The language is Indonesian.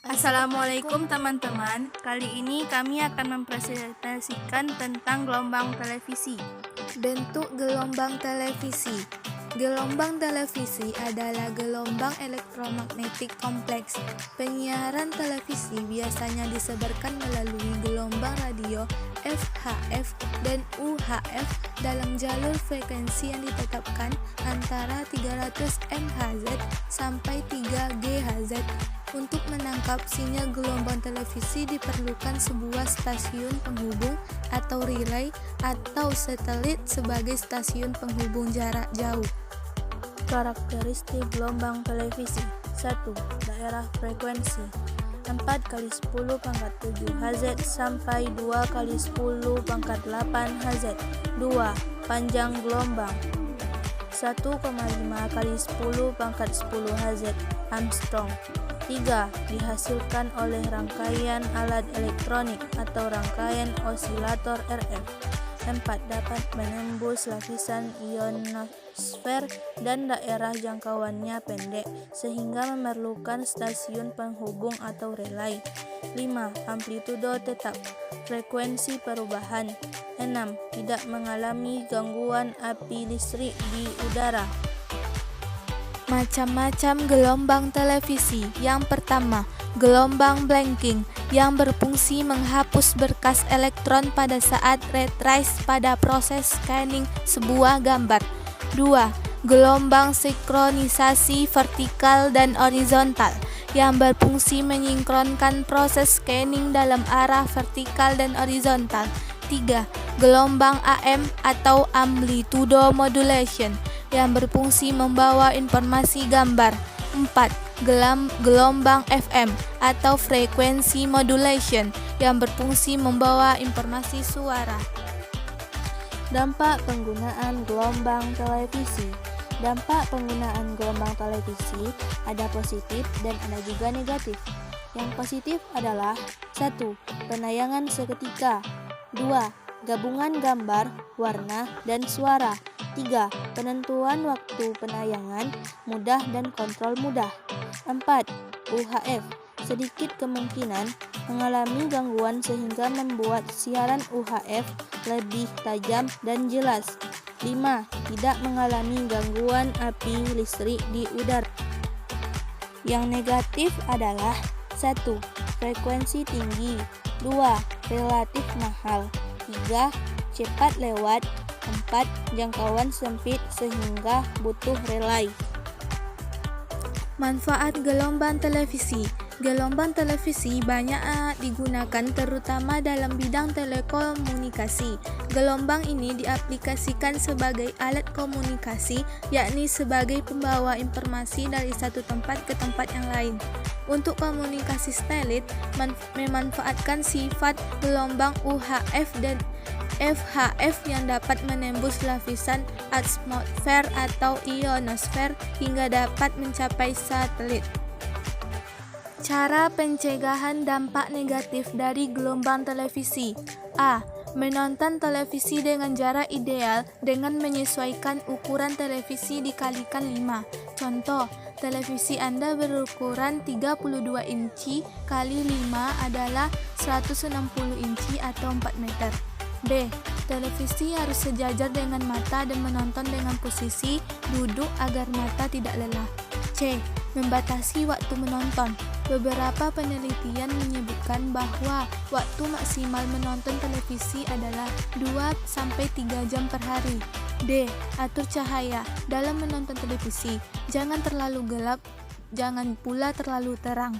Assalamualaikum teman-teman. Kali ini kami akan mempresentasikan tentang gelombang televisi. Bentuk gelombang televisi. Gelombang televisi adalah gelombang elektromagnetik kompleks. Penyiaran televisi biasanya disebarkan melalui gelombang radio VHF dan UHF dalam jalur frekuensi yang ditetapkan antara 300 MHz sampai 3 GHz. Untuk menangkap sinyal gelombang televisi diperlukan sebuah stasiun penghubung atau relay atau satelit sebagai stasiun penghubung jarak jauh. Karakteristik gelombang televisi. 1. Daerah frekuensi 4 kali 10 pangkat 7 Hz sampai 2 kali 10 pangkat 8 Hz. 2. Panjang gelombang 1,5 kali 10 pangkat 10 Hz Armstrong. 3. Dihasilkan oleh rangkaian alat elektronik atau rangkaian osilator RF. 4. Dapat menembus lapisan ionosfer dan daerah jangkauannya pendek sehingga memerlukan stasiun penghubung atau relay. 5. Amplitudo tetap, frekuensi perubahan. 6. Tidak mengalami gangguan api listrik di udara. Macam-macam gelombang televisi. Yang pertama, gelombang blanking yang berfungsi menghapus berkas elektron pada saat red rays pada proses scanning sebuah gambar. 2. Gelombang sinkronisasi vertikal dan horizontal yang berfungsi menyinkronkan proses scanning dalam arah vertikal dan horizontal. 3. Gelombang AM atau amplitudo modulation yang berfungsi membawa informasi gambar. 4. Gelombang FM atau frequency modulation yang berfungsi membawa informasi suara. Dampak penggunaan gelombang televisi. Dampak penggunaan gelombang televisi ada positif dan ada juga negatif. Yang positif adalah 1. Penayangan seketika. 2. Gabungan gambar, warna, dan suara. 3. Penentuan waktu penayangan mudah dan kontrol mudah. 4. UHF. Sedikit kemungkinan mengalami gangguan sehingga membuat siaran UHF lebih tajam dan jelas. 5. Tidak mengalami gangguan api listrik di udara. Yang negatif adalah 1. Frekuensi tinggi. 2. Relatif mahal. 3. Cepat lewat. 4. Jangkauan sempit sehingga butuh relay. Manfaat gelombang televisi. Gelombang televisi banyak digunakan terutama dalam bidang telekomunikasi. Gelombang ini diaplikasikan sebagai alat komunikasi, yakni sebagai pembawa informasi dari satu tempat ke tempat yang lain. Untuk komunikasi satelit, memanfaatkan sifat gelombang UHF dan VHF yang dapat menembus lapisan atmosfer atau ionosfer hingga dapat mencapai satelit. Cara pencegahan dampak negatif dari gelombang televisi. A. Menonton televisi dengan jarak ideal dengan menyesuaikan ukuran televisi dikalikan 5. Contoh, televisi Anda berukuran 32 inci kali 5 adalah 160 inci atau 4 meter. B. Televisi harus sejajar dengan mata dan menonton dengan posisi duduk agar mata tidak lelah. C. Membatasi waktu menonton. Beberapa penelitian menyebutkan bahwa waktu maksimal menonton televisi adalah 2-3 jam per hari. D. Atur cahaya dalam menonton televisi. Jangan terlalu gelap, jangan pula terlalu terang.